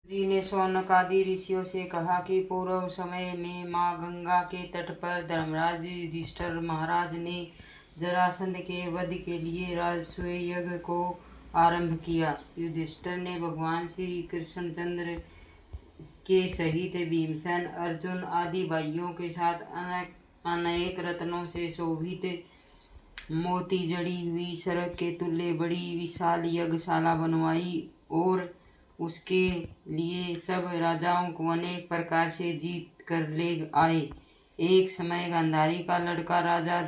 जी ने शौनक आदि ऋषियों से कहा कि पूर्व समय में माँ गंगा के तट पर धर्मराज युधिष्ठिर महाराज ने जरासंध के वध के लिए राजसूय यज्ञ को आरंभ किया। युधिष्ठिर ने भगवान श्री कृष्णचंद्र के सहित भीमसेन, अर्जुन आदि भाइयों के साथ अनेक रत्नों से शोभित मोती जड़ी हुई सड़क के तुल्य बड़ी विशाल यज्ञशाला बनवाई और उसके लिए सब राजाओं को अनेक प्रकार से जीत कर ले आए। एक समय गांधारी का लड़का राजा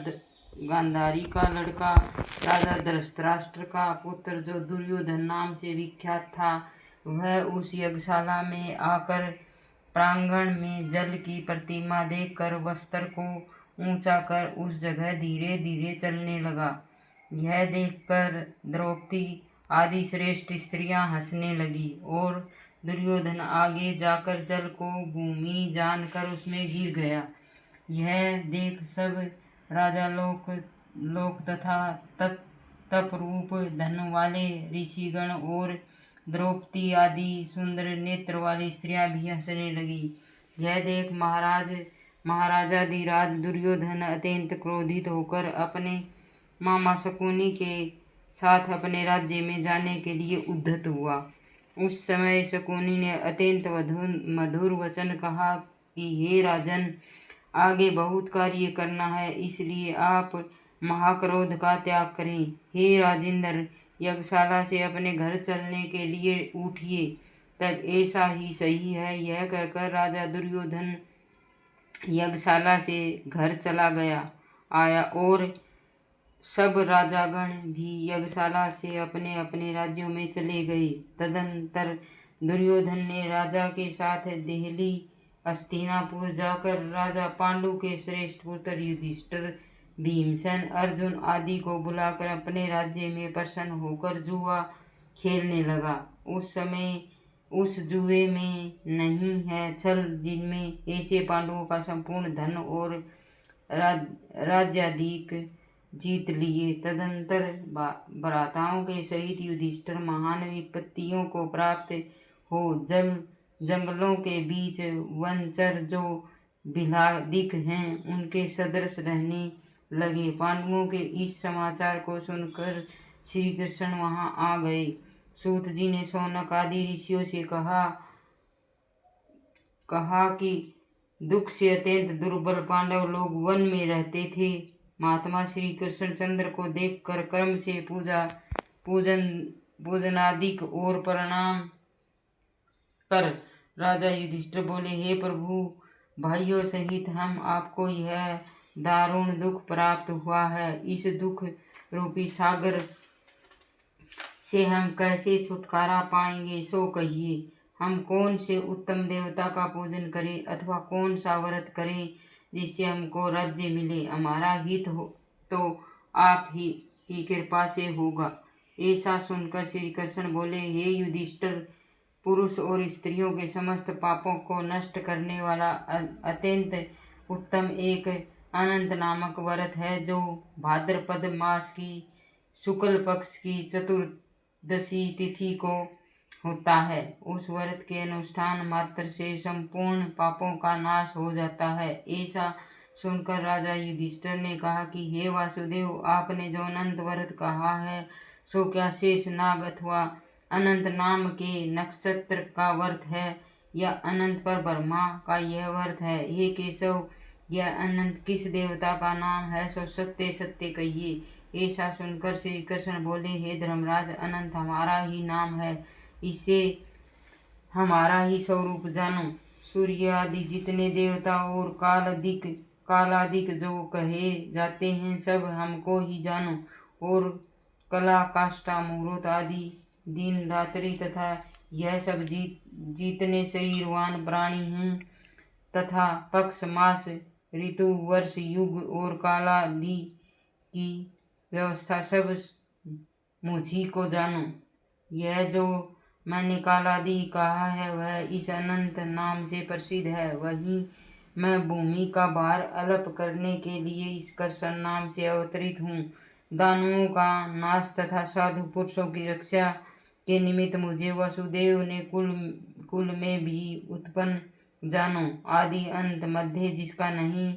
धृतराष्ट्र का पुत्र जो दुर्योधन नाम से विख्यात था, वह उस यज्ञशाला में आकर प्रांगण में जल की प्रतिमा देखकर वस्त्र को ऊंचा कर उस जगह धीरे धीरे चलने लगा। यह देखकर द्रौपदी आदि श्रेष्ठ स्त्रियां हंसने लगी और दुर्योधन आगे जाकर जल को भूमि जानकर उसमें गिर गया। यह देख सब राजा लोक तथा तप रूप धन वाले ऋषिगण और द्रौपदी आदि सुंदर नेत्र वाली स्त्रियां भी हंसने लगी। यह देख महाराजाधिराज दुर्योधन अत्यंत क्रोधित होकर अपने मामा शकुनी के साथ अपने राज्य में जाने के लिए उद्यत हुआ। उस समय शकुनी ने अत्यंत मधुर वचन कहा कि हे राजन, आगे बहुत कार्य करना है, इसलिए आप महाक्रोध का त्याग करें। हे राजेंद्र, यज्ञशाला से अपने घर चलने के लिए उठिए, तब ऐसा ही सही है। यह कहकर राजा दुर्योधन यज्ञशाला से घर चला आया और सब राजागण भी यज्ञशाला से अपने अपने राज्यों में चले गए। तदंतर दुर्योधन ने राजा के साथ देहली हस्तिनापुर जाकर राजा पांडु के श्रेष्ठ पुत्र युधिष्ठिर, भीमसेन, अर्जुन आदि को बुलाकर अपने राज्य में प्रसन्न होकर जुआ खेलने लगा। उस समय उस जुए में नहीं है छल, जिनमें ऐसे पांडवों का संपूर्ण धन और राज्याधिक जीत लिए। तदंतर भ्राताओं के सहित युधिष्ठिर महान विपत्तियों को प्राप्त हो जंगलों के बीच वनचर जो बिलादिक हैं, उनके सदृश रहने लगे। पांडवों के इस समाचार को सुनकर श्री कृष्ण वहां आ गए। सूत जी ने शौनक आदि ऋषियों से कहा कि दुख से अत्यंत दुर्बल पांडव लोग वन में रहते थे। महात्मा श्री कृष्णचंद्र को देखकर क्रम से पूजनादिक और प्रणाम कर राजा युधिष्ठिर बोले, हे प्रभु, भाइयों सहित हम आपको यह दारुण दुख प्राप्त हुआ है। इस दुख रूपी सागर से हम कैसे छुटकारा पाएंगे, सो कहिए। हम कौन से उत्तम देवता का पूजन करें अथवा कौन सा व्रत करें जिससे हमको राज्य मिले। हमारा हित हो तो आप ही की कृपा से होगा। ऐसा सुनकर श्री कृष्ण बोले, हे युधिष्ठिर, पुरुष और स्त्रियों के समस्त पापों को नष्ट करने वाला अत्यंत उत्तम एक अनंत नामक व्रत है, जो भाद्रपद मास की शुक्ल पक्ष की चतुर्दशी तिथि को होता है। उस व्रत के अनुष्ठान मात्र से संपूर्ण पापों का नाश हो जाता है। ऐसा सुनकर राजा युधिष्ठिर ने कहा कि हे वासुदेव, आपने जो अनंत व्रत कहा है, सो क्या शेष नाग अथवा अनंत नाम के नक्षत्र का व्रत है, या अनंत पर ब्रह्मा का यह व्रत है? हे केशव, यह अनंत किस देवता का नाम है, सो सत्य सत्य कहिए। ऐसा सुनकर श्री कृष्ण बोले, हे धर्मराज, अनंत हमारा ही नाम है, इसे हमारा ही स्वरूप जानो। सूर्य आदि जितने देवता और कालादिक जो कहे जाते हैं, सब हमको ही जानो। और कला, काष्ठा, मुहूर्त आदि दिन रात्रि तथा यह सब जितने शरीरवान प्राणी हैं, तथा पक्ष, मास, ऋतु, वर्ष, युग और कालादि की व्यवस्था सब मुझी को जानो। यह जो मैंने कालादि कहा है, वह इस अनंत नाम से प्रसिद्ध है। वहीं मैं भूमि का भार अलप करने के लिए इस कृष्ण नाम से अवतरित हूँ। दानवों का नाश तथा साधु पुरुषों की रक्षा के निमित्त मुझे वसुदेव ने कुल में भी उत्पन्न जानो, आदि अंत मध्य जिसका नहीं,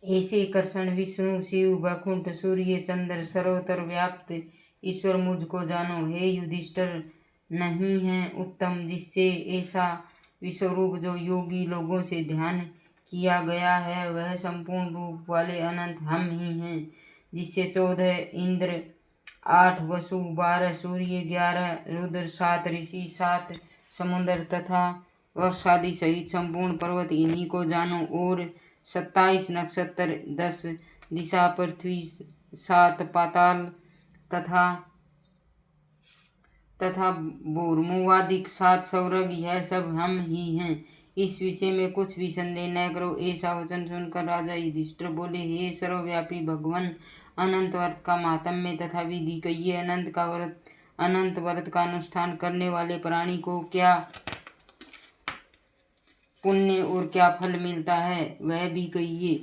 ऐसे कृष्ण विष्णु शिव वैकुंठ सूर्य चंद्र सर्वत्र व्याप्त ईश्वर मुझको जानो। हे युधिष्ठिर, नहीं है उत्तम जिससे ऐसा विश्वरूप जो योगी लोगों से ध्यान किया गया है, वह संपूर्ण रूप वाले अनंत हम ही हैं, जिससे 14 इंद्र, 8 वसु, 12 सूर्य, 11 रुद्र, 7 ऋषि, 7 समुद्र तथा वर्षादि सहित संपूर्ण पर्वत इन्हीं को जानो। और 27 नक्षत्र, 10 दिशा, पृथ्वी, 7 पाताल तथा भूर्मुवादिक 7 सौरग, यह सब हम ही हैं। इस विषय में कुछ भी संदेह न करो। ऐसा वचन सुनकर राजा युधिष्ठिर बोले, हे सर्वव्यापी भगवान, अनंत व्रत का माहात्म्य तथा विधि कहिए। अनंत व्रत का अनुष्ठान करने वाले प्राणी को क्या पुण्य और क्या फल मिलता है, वह भी कहिए।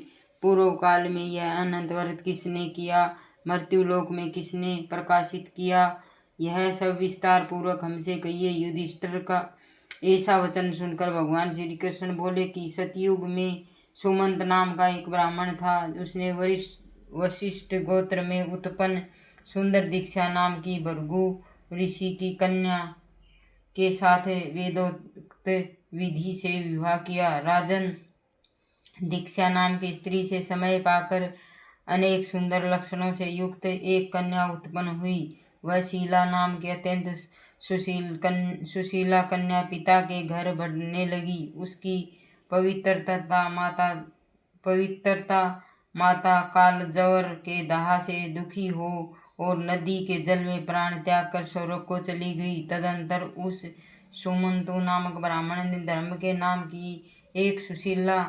पूर्व काल में यह अनंत व्रत किसने किया, मृत्युलोक में किसने प्रकाशित किया, यह सब विस्तार पूर्वक हमसे कहिए। युधिष्ठिर का ऐसा वचन सुनकर भगवान श्री कृष्ण बोले कि सतयुग में सुमंत नाम का एक ब्राह्मण था। उसने वशिष्ठ गोत्र में उत्पन्न सुंदर दीक्षा नाम की भृगु ऋषि की कन्या के साथ वेदोक्त विधि से विवाह किया। राजन, दीक्षा नाम की स्त्री से समय पाकर अनेक सुंदर लक्षणों से युक्त एक कन्या उत्पन्न हुई। वह शीला नाम की अत्यंत सुशीला कन्या पिता के घर बढ़ने लगी। उसकी पवित्रता माता कालज्वर के दाह से दुखी हो और नदी के जल में प्राण त्याग कर स्वर्ग को चली गई। तदंतर उस सुमंतु नामक ब्राह्मण ने धर्म के नाम की एक सुशीला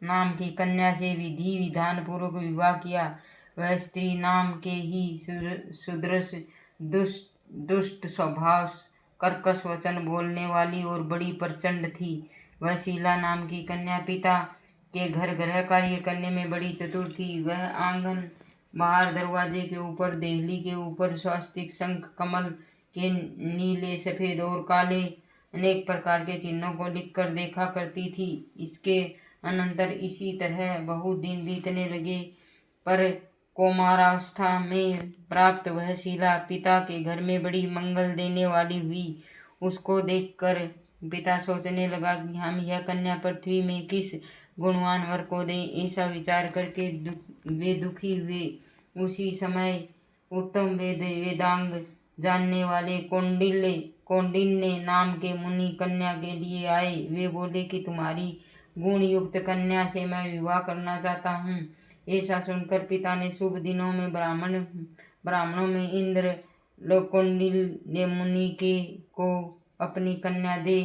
नाम की कन्या से विधि विधान पूर्वक विवाह किया। वह स्त्री नाम के ही सुदृश, दुष्ट स्वभाव, कर्कश वचन बोलने वाली और बड़ी प्रचंड थी। वह शीला नाम की कन्या पिता के घर गृह कार्य करने में बड़ी चतुर थी। वह आंगन बाहर दरवाजे के ऊपर, देहली के ऊपर स्वास्तिक, शंख, कमल के नीले, सफेद और काले अनेक प्रकार के चिन्हों को लिखकर देखा करती थी। इसके अनंतर इसी तरह बहुत दिन बीतने लगे, पर कौमारावस्था में प्राप्त वह शीला पिता के घर में बड़ी मंगल देने वाली हुई। उसको देखकर पिता सोचने लगा कि हम यह कन्या पृथ्वी में किस गुणवान वर को दें। ऐसा विचार करके वे दुखी हुए। उसी समय उत्तम वेदांग जानने वाले कौंडिन्य नाम के मुनि कन्या के लिए आए। वे बोले कि तुम्हारी गुण युक्त कन्या से मैं विवाह करना चाहता हूँ। ऐसा सुनकर पिता ने शुभ दिनों में ब्राह्मणों में इंद्र कौंडिन्य मुनि को अपनी कन्या दे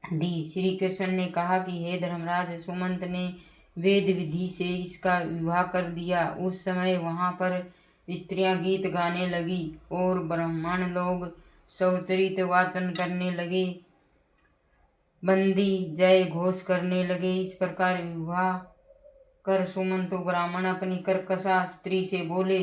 दी। श्री कृष्ण ने कहा कि हे धर्मराज, सुमंत ने वेद विधि से इसका विवाह कर दिया। उस समय वहां पर स्त्रियां गीत गाने लगी और ब्राह्मण लोग स्वचरित वाचन करने लगे, बंदी जय घोष करने लगे। इस प्रकार विवाह कर सुमंतु ब्राह्मण अपनी कर्कशा स्त्री से बोले,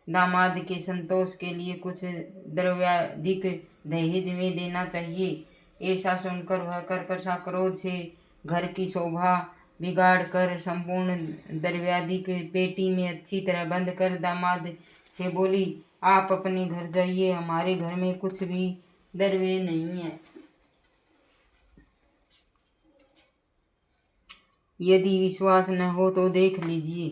दामाद के संतोष के लिए कुछ द्रव्याधिक दहेज में देना चाहिए। ऐसा सुनकर वह कर्कशा क्रोध से घर की शोभा बिगाड़ कर संपूर्ण द्रव्याधिक पेटी में अच्छी तरह बंद कर दामाद से बोली, आप अपने घर जाइए, हमारे घर में कुछ भी द्रव्य नहीं है। यदि विश्वास न हो तो देख लीजिए।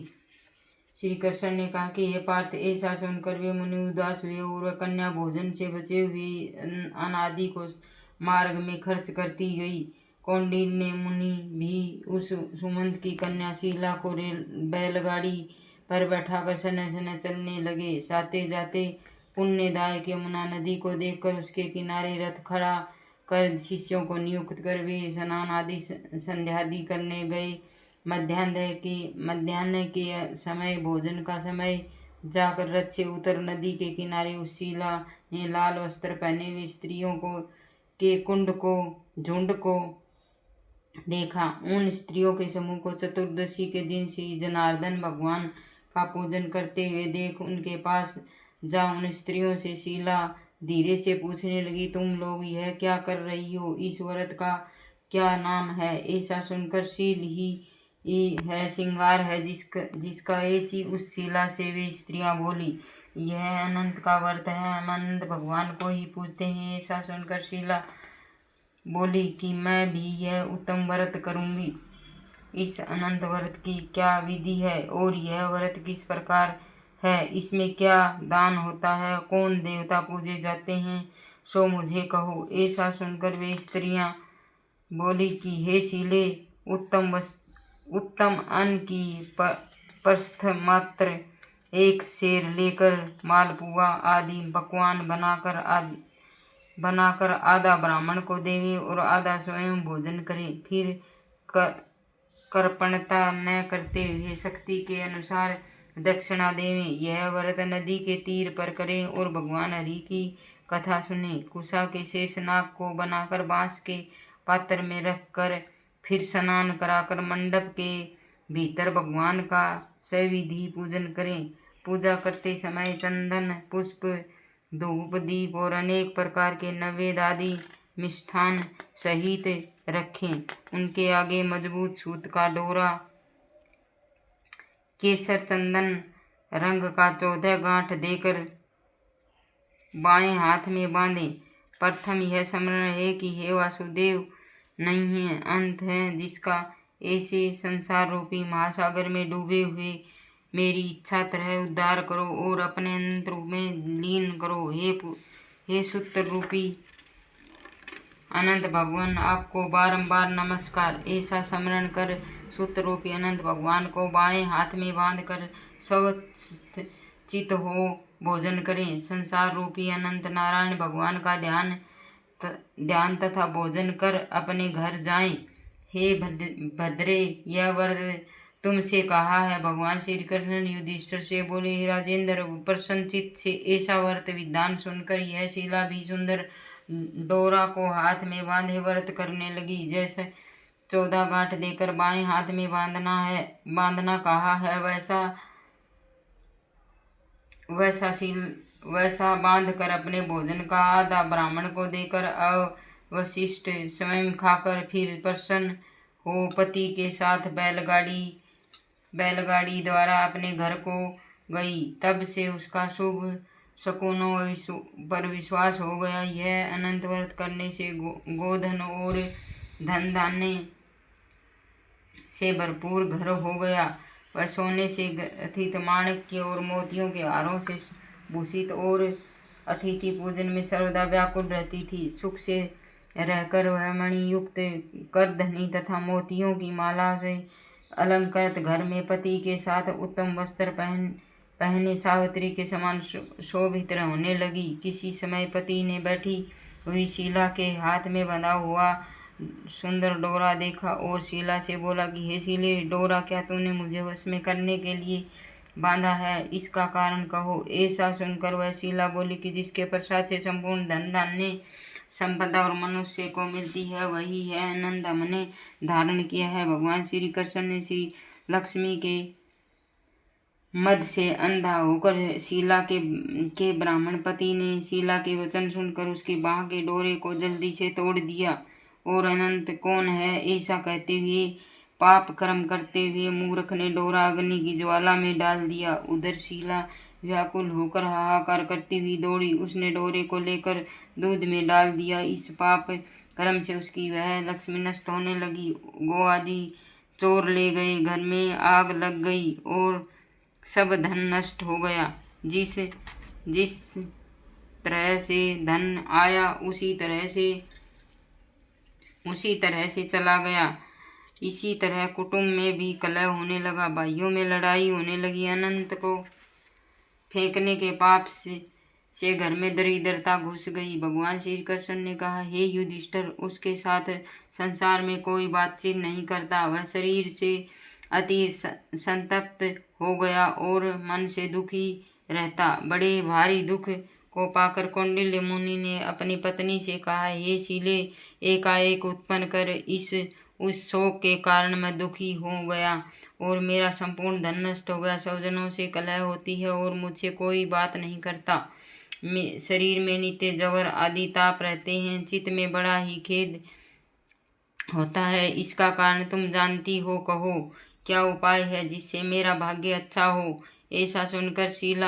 श्री कृष्ण ने कहा कि हे पार्थ, ऐसा सुनकर वे मुनि उदास हुए और वह कन्या भोजन से बचे हुए अनादि को मार्ग में खर्च करती गई। कौंडिन्य मुनि भी उस सुमंत की कन्या शीला को बैलगाड़ी पर बैठाकर सने सने चलने लगे। जाते जाते पुण्यदायक यमुना नदी को देखकर उसके किनारे रथ खड़ा कर शिष्यों को नियुक्त कर वे स्नान आदि संध्यादि करने गए। मध्याह्न के समय, भोजन का समय जाकर रथ से उतर नदी के किनारे उस शीला ने लाल वस्त्र पहने हुए स्त्रियों के झुंड को देखा। उन स्त्रियों के समूह को चतुर्दशी के दिन श्री जनार्दन भगवान का पूजन करते हुए देख उनके पास जा उन स्त्रियों से शीला धीरे से पूछने लगी, तुम लोग यह क्या कर रही हो? इस व्रत का क्या नाम है? ऐसा सुनकर शील ही है, श्रृंगार है जिसका ऐसी उस शीला से वे स्त्रियां बोली, यह अनंत का व्रत है, हम अनंत भगवान को ही पूजते हैं। ऐसा सुनकर शीला बोली कि मैं भी यह उत्तम व्रत करूंगी। इस अनंत व्रत की क्या विधि है और यह व्रत किस प्रकार है? इसमें क्या दान होता है? कौन देवता पूजे जाते हैं? सो मुझे कहो। ऐसा सुनकर वे स्त्रियां बोली कि हे शीले, उत्तम अन्न की प्रस्थ मात्र एक सेर लेकर मालपुआ आदि पकवान बनाकर आधा ब्राह्मण को देवे और आधा स्वयं भोजन करे। फिर कर्पणता न करते हुए शक्ति के अनुसार दक्षिणा देवे। यह व्रत नदी के तीर पर करें और भगवान हरि की कथा सुने। कुशा के शेष नाग को बनाकर बांस के पात्र में रखकर फिर स्नान कराकर मंडप के भीतर भगवान का सविधि पूजन करें। पूजा करते समय चंदन, पुष्प, धूप, दीप और अनेक प्रकार के नैवेद्य आदि मिष्ठान सहित रखें। उनके आगे मजबूत सूत का डोरा केसर चंदन रंग का 14 गांठ देकर बाएं हाथ में बांधे। प्रथम यह स्मरण है कि हे वासुदेव, नहीं है अंत है जिसका, ऐसे संसार रूपी महासागर में डूबे हुए मेरी इच्छा तरह उद्धार करो और अपने अनंत रूप में लीन करो। हे सूत्र रूपी अनंत भगवान, आपको बारंबार नमस्कार। ऐसा स्मरण कर सूत्र रूपी अनंत भगवान को बाएं हाथ में बांधकर चित हो भोजन करें। संसार रूपी अनंत नारायण भगवान का ध्यान तथा भोजन कर अपने घर जाएं। हे भद्रे, यह व्रत तुमसे कहा है। भगवान श्री कृष्ण युधिष्ठिर से बोले, हे राजेंद्र, प्रसन्नचित्त से ऐसा व्रत विधान सुनकर यह शीला भी सुंदर डोरा को हाथ में बांधे व्रत करने लगी। जैसे 14 गांठ देकर बाएं हाथ में बांधना कहा है, वैसा बांध कर अपने भोजन का आधा ब्राह्मण को देकर अवशिष्ट स्वयं खाकर फिर प्रसन्न हो पति के साथ बैलगाड़ी द्वारा अपने घर को गई। तब से उसका शुभ शकुनों पर विश्वास हो गया। यह अनंत व्रत करने से गोधन और धन धान्य से भरपूर घर हो गया। वह सोने से ग्रथित माणिक्य और मोतियों के हारों से भूषित और अतिथि पूजन में सर्वदा व्याकुल रहती थी। सुख से रहकर वह मणियुक्त करधनी तथा मोतियों की माला से अलंकृत घर में पति के साथ उत्तम वस्त्र पहने सावित्री के समान शोभित होने लगी। किसी समय पति ने बैठी हुई शीला के हाथ में बंधा हुआ सुंदर डोरा देखा और शीला से बोला कि हे शीले, डोरा क्या तूने मुझे वश में करने के लिए बांधा है? इसका कारण कहो। ऐसा सुनकर वह शीला बोली कि जिसके प्रसाद से संपूर्ण धन धान्य संपदा और मनुष्य को मिलती है, वही है आनंद हमने धारण किया है। भगवान श्री कृष्ण ने श्री लक्ष्मी के मद से अंधा होकर शीला के ब्राह्मण पति ने शीला के वचन सुनकर उसके बाह के डोरे को जल्दी से तोड़ दिया और अनंत कौन है ऐसा कहते हुए पाप कर्म करते हुए मूर्ख ने डोरा अग्नि की ज्वाला में डाल दिया। उधर शीला व्याकुल होकर हाहाकार करती हुई दौड़ी। उसने डोरे को लेकर दूध में डाल दिया। इस पाप कर्म से उसकी वह लक्ष्मी नष्ट होने लगी। गो आदि चोर ले गए, घर में आग लग गई और सब धन नष्ट हो गया। जिस तरह से धन आया उसी तरह से चला गया। इसी तरह कुटुंब में भी कलह होने लगा, भाइयों में लड़ाई होने लगी। अनंत को फेंकने के पाप से घर में दरिद्रता घुस गई। भगवान श्री कृष्ण ने कहा, हे युधिष्ठिर, उसके साथ संसार में कोई बातचीत नहीं करता। वह शरीर से अति संतप्त हो गया और मन से दुखी रहता। बड़े भारी दुख को पाकर कौंडिल्य मुनि ने अपनी पत्नी से कहा, हे शीले, एकाएक उत्पन्न कर उस शोक के कारण मैं दुखी हो गया और मेरा संपूर्ण धन नष्ट हो गया। स्वजनों से कलह होती है और मुझसे कोई बात नहीं करता। शरीर में नित्य जवर आदि ताप रहते हैं। चित्त में बड़ा ही खेद होता है, इसका कारण तुम जानती हो, कहो क्या उपाय है जिससे मेरा भाग्य अच्छा हो। ऐसा सुनकर शील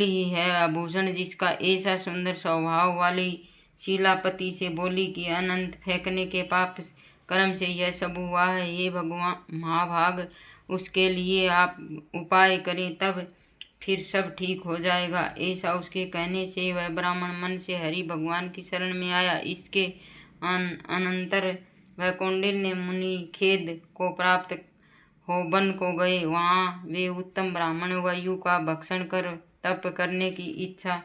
ही है आभूषण, जिसका ऐसा सुंदर स्वभाव वाली शीलापति से बोली कि अनंत फेंकने के पाप कर्म से यह सब हुआ है। हे भगवान महाभाग, उसके लिए आप उपाय करें, तब फिर सब ठीक हो जाएगा। ऐसा उसके कहने से वह ब्राह्मण मन से हरि भगवान की शरण में आया। इसके अनंतर वह कौंडिन्य मुनि खेद को प्राप्त हो वन को गए। वहाँ वे उत्तम ब्राह्मण वायु का भक्षण कर तप करने की इच्छा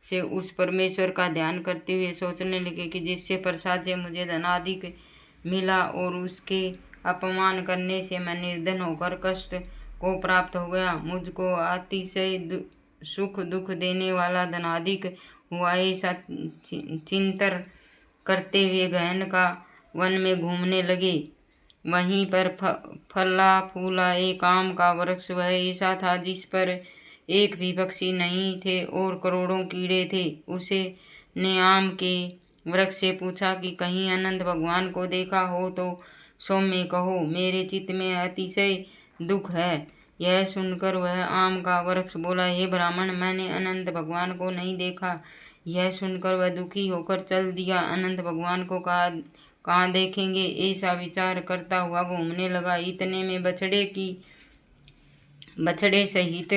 से उस परमेश्वर का ध्यान करते हुए सोचने लगे कि जिससे प्रसाद से मुझे धनाधिक मिला और उसके अपमान करने से मैं निर्धन होकर कष्ट को प्राप्त हो गया, मुझको अतिशय सुख दुख देने वाला धनाधिक हुआ। ऐसा चिंतन करते हुए गहन का वन में घूमने लगे। वहीं पर फला फूला एक आम का वृक्ष वह ऐसा था जिस पर एक भी पक्षी नहीं थे और करोड़ों कीड़े थे। उसे ने आम के वृक्ष से पूछा कि कहीं अनंत भगवान को देखा हो तो सौम्य कहो, मेरे चित्त में अतिशय दुख है। यह सुनकर वह आम का वृक्ष बोला, हे ब्राह्मण, मैंने अनंत भगवान को नहीं देखा। यह सुनकर वह दुखी होकर चल दिया। अनंत भगवान को कहाँ देखेंगे, ऐसा विचार करता हुआ घूमने लगा। इतने में बछड़े सहित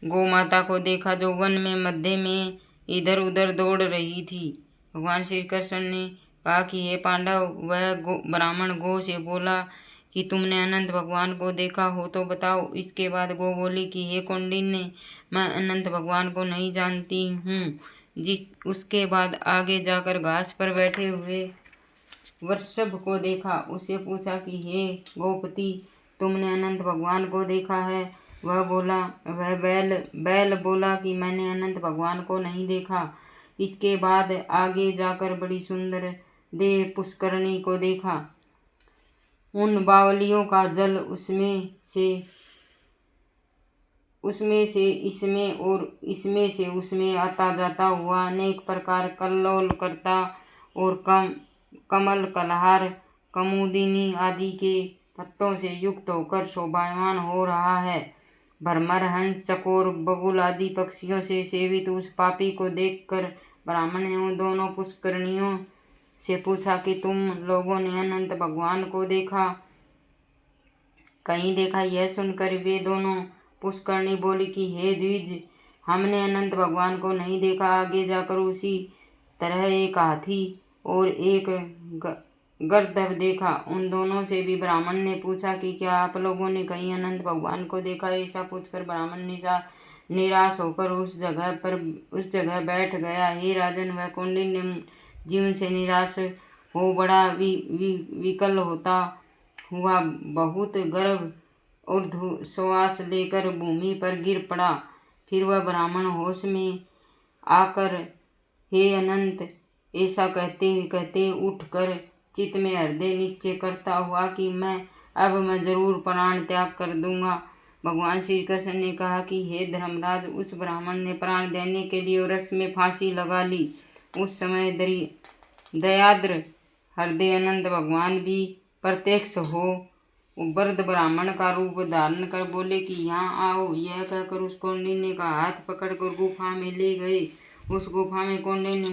गौ माता को देखा, जो वन में मध्य में इधर उधर दौड़ रही थी। भगवान श्री कृष्ण ने कहा कि हे पांडव, वह ब्राह्मण गौ से बोला कि तुमने अनंत भगवान को देखा हो तो बताओ। इसके बाद गौ बोली कि हे कौंडिन्य, मैं अनंत भगवान को नहीं जानती हूँ। उसके बाद आगे जाकर घास पर बैठे हुए वृषभ को देखा। उसे पूछा कि हे गोपति, तुमने अनंत भगवान को देखा है? वह बैल बोला कि मैंने अनंत भगवान को नहीं देखा। इसके बाद आगे जाकर बड़ी सुंदर देव पुष्करणी को देखा। उन बावलियों का जल उसमें से इसमें और इसमें से उसमें आता जाता हुआ अनेक प्रकार कल्लोल करता और कमल कलहार कमुदिनी आदि के पत्तों से युक्त होकर शोभायमान हो रहा है। भ्रमर, हंस, चकोर, बगुल आदि पक्षियों से सेवित उस पापी को देखकर ब्राह्मण ने उन दोनों पुष्करणियों से पूछा कि तुम लोगों ने अनंत भगवान को कहीं देखा? यह सुनकर वे दोनों पुष्करणी बोली कि हे द्विज, हमने अनंत भगवान को नहीं देखा। आगे जाकर उसी तरह एक हाथी और एक गर्दभ देखा। उन दोनों से भी ब्राह्मण ने पूछा कि क्या आप लोगों ने कहीं अनंत भगवान को देखा? ऐसा पूछकर ब्राह्मण निराश होकर उस जगह बैठ गया। हे राजन, वह कौंडिन्य जीवन से निराश हो बड़ा विकल होता हुआ बहुत गर्व और श्वास लेकर भूमि पर गिर पड़ा। फिर वह ब्राह्मण होश में आकर हे अनंत, ऐसा कहते उठकर चित्त में हृदय निश्चय करता हुआ कि मैं जरूर प्राण त्याग कर दूंगा। भगवान श्री कृष्ण ने कहा कि हे धर्मराज, उस ब्राह्मण ने प्राण देने के लिए वृक्ष में फांसी लगा ली। उस समय दयाद्र हृदय अनंत भगवान भी प्रत्यक्ष हो वृद्ध ब्राह्मण का रूप धारण कर बोले कि यहाँ आओ। यह कहकर उस कौंडिन्य का हाथ पकड़कर गुफा में ले गए। उस गुफा में कौंडिन्य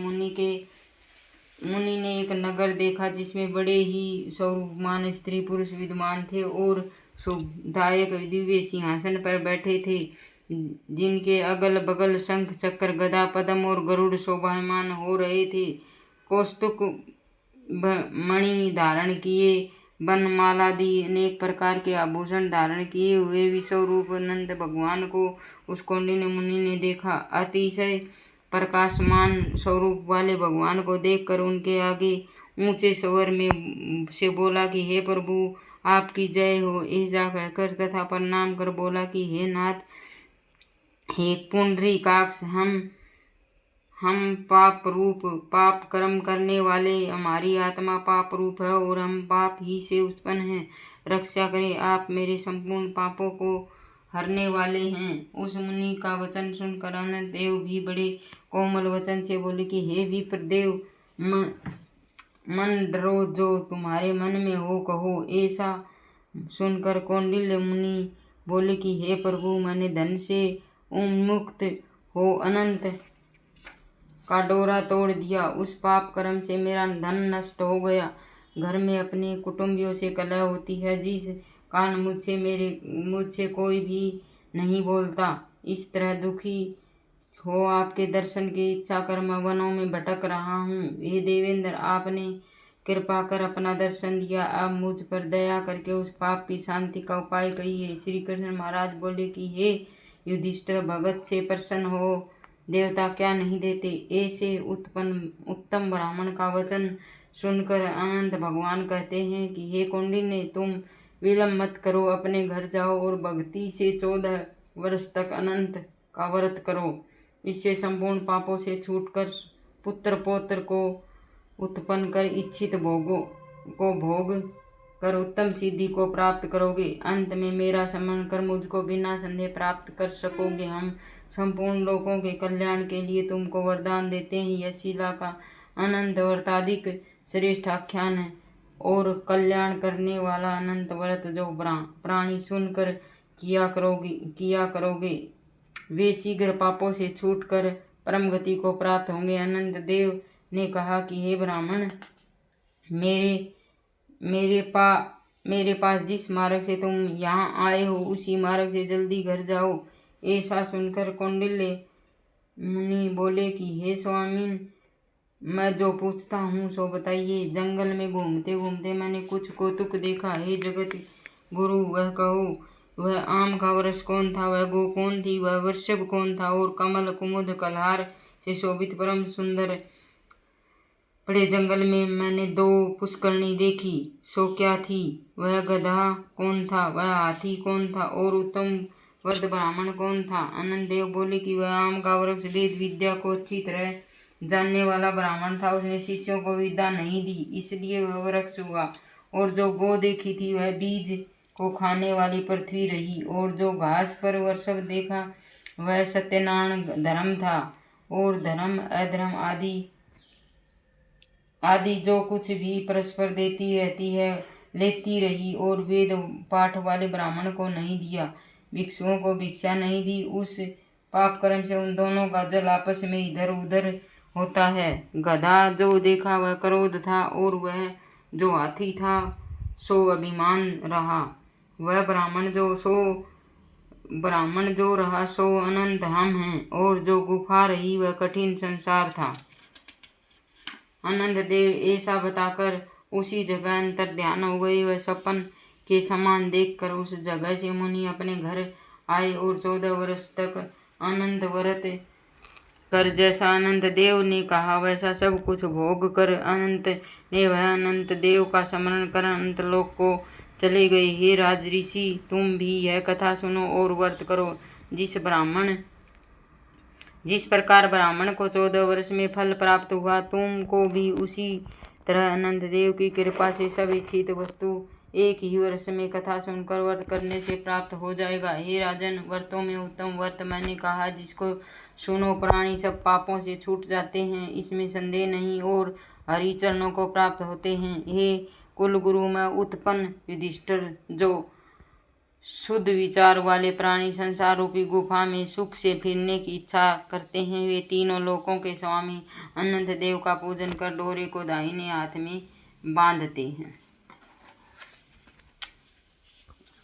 मुनि ने एक नगर देखा जिसमें बड़े ही स्वरूपमान स्त्री पुरुष विद्यमान थे और शोभदायक दिव्य सिंहासन पर बैठे थे, जिनके अगल बगल शंख चक्र गदा पद्म और गरुड़ शोभायमान हो रहे थे। कौस्तुक मणि धारण किए, वनमालादि अनेक प्रकार के आभूषण धारण किए हुए विश्वरूप अनंत भगवान को उस कौंडिन्य मुनि ने देखा। अतिशय प्रकाशमान स्वरूप वाले भगवान को देखकर उनके आगे ऊंचे स्वर में से बोला कि हे प्रभु, आपकी जय हो। ऐसा कहकर तथा प्रणाम कर बोला कि हे नाथ, हे पुंडरीकाक्ष, हम पाप कर्म करने वाले, हमारी आत्मा पाप रूप है और हम पाप ही से उत्पन्न हैं। रक्षा करें, आप मेरे संपूर्ण पापों को हरने वाले हैं। उस मुनि का वचन सुनकर अनंत देव भी बड़े कोमल वचन से बोले कि हे विप्रदेव, मन डरो, जो तुम्हारे मन में हो कहो। ऐसा सुनकर कौंडिल्य मुनि बोले कि हे प्रभु, मैंने धन से उन्मुक्त हो अनंत का डोरा तोड़ दिया। उस पाप कर्म से मेरा धन नष्ट हो गया। घर में अपने कुटुंबियों से कलह होती है, जिस कारण मुझसे कोई भी नहीं बोलता। इस तरह दुखी हो आपके दर्शन की इच्छा कर मैं वनों में भटक रहा हूँ। हे देवेंद्र, आपने कृपा कर अपना दर्शन दिया। अब मुझ पर दया करके उस पाप की शांति का उपाय कहिए। श्री कृष्ण महाराज बोले कि हे युधिष्ठिर, भगत से प्रसन्न हो, देवता क्या नहीं देते। ऐसे उत्तम ब्राह्मण का वचन सुनकर अनंत भगवान कहते हैं कि हे कौंडिन्य, तुम विलंब मत करो, अपने घर जाओ और भक्ति से 14 वर्ष तक अनंत का व्रत करो। इससे संपूर्ण पापों से छूटकर पुत्र पौत्र को उत्पन्न कर इच्छित भोगों को भोग कर उत्तम सिद्धि को प्राप्त करोगे। अंत में मेरा स्मरण कर मुझको बिना संदेह प्राप्त कर सकोगे। हम संपूर्ण लोगों के कल्याण के लिए तुमको वरदान देते हैं। यह शिला का अनंत व्रताधिक श्रेष्ठ आख्यान है और कल्याण करने वाला अनंत व्रत जो प्राणी सुनकर किया करोगे वे शीघ्र पापों से छूटकर परम गति को प्राप्त होंगे। अनंत देव ने कहा कि हे ब्राह्मण, मेरे पास जिस मार्ग से तुम यहाँ आए हो उसी मार्ग से जल्दी घर जाओ। ऐसा सुनकर कौंडिल्य मुनि बोले कि हे स्वामिन, मैं जो पूछता हूँ सो बताइए। जंगल में घूमते घूमते मैंने कुछ कौतुक देखा। हे जगत गुरु, वह कहो, वह आम का वृक्ष कौन था, वह गो कौन थी, वह वृषभ कौन था, और कमल कुमुद कलहार से शोभित परम सुंदर बड़े जंगल में मैंने 2 पुष्करणी देखी, सो क्या थी। वह गधा कौन था, वह हाथी कौन था, और उत्तम वर्द ब्राह्मण कौन था। अनंत देव बोले कि वह आम का वृक्ष वेद विद्या को अच्छी तरह जानने वाला ब्राह्मण था। उसने शिष्यों को विद्या नहीं दी, इसलिए वह वृक्ष हुआ। और जो गो देखी थी वह बीज को खाने वाली पृथ्वी रही। और जो घास पर वृषभ देखा वह सत्यनारायण धर्म था। और धर्म अधर्म आदि जो कुछ भी परस्पर देती रहती है लेती रही। और वेद पाठ वाले ब्राह्मण को नहीं दिया, भिक्षुओं को भिक्षा नहीं दी। उस पाप कर्म से उन दोनों का जल आपस में इधर उधर होता है। गधा जो देखा वह क्रोध था, और वह जो हाथी था सो अभिमान रहा। वह ब्राह्मण जो रहा सो अनंत हम हैं। और जो गुफा रही वह कठिन संसार था। अनंत देव ऐसा बताकर उसी जगह अंतर ध्यान हो गए। वह सपन के समान देखकर उस जगह से मुनि अपने घर आए और 14 वर्ष तक अनंत व्रत कर जैसा अनंत देव ने कहा वैसा सब कुछ भोग कर अनंत ने वह अनंत देव का स्मरण कर अनंत लोक को चले गए। हे राज ऋषि, तुम भी यह कथा सुनो और व्रत करो। जिस प्रकार ब्राह्मण को 14 वर्ष में फल प्राप्त हुआ, तुमको भी उसी तरह अनंत देव की कृपा से सब इच्छित वस्तु एक ही वर्ष में कथा सुनकर व्रत करने से प्राप्त हो जाएगा। हे राजन, व्रतों में उत्तम व्रत मैंने कहा जिसको सुनो प्राणी सब पापों से छूट जाते हैं, इसमें संदेह नहीं, और हरि चरणों को प्राप्त होते हैं। हे कुल गुरु, मैं उत्पन्न युधिष्ठिर, जो शुद्ध विचार वाले प्राणी संसार रूपी गुफा में सुख से फिरने की इच्छा करते हैं, वे तीनों लोकों के स्वामी अनंत देव का पूजन कर डोरे को दाहिने हाथ में बांधते हैं।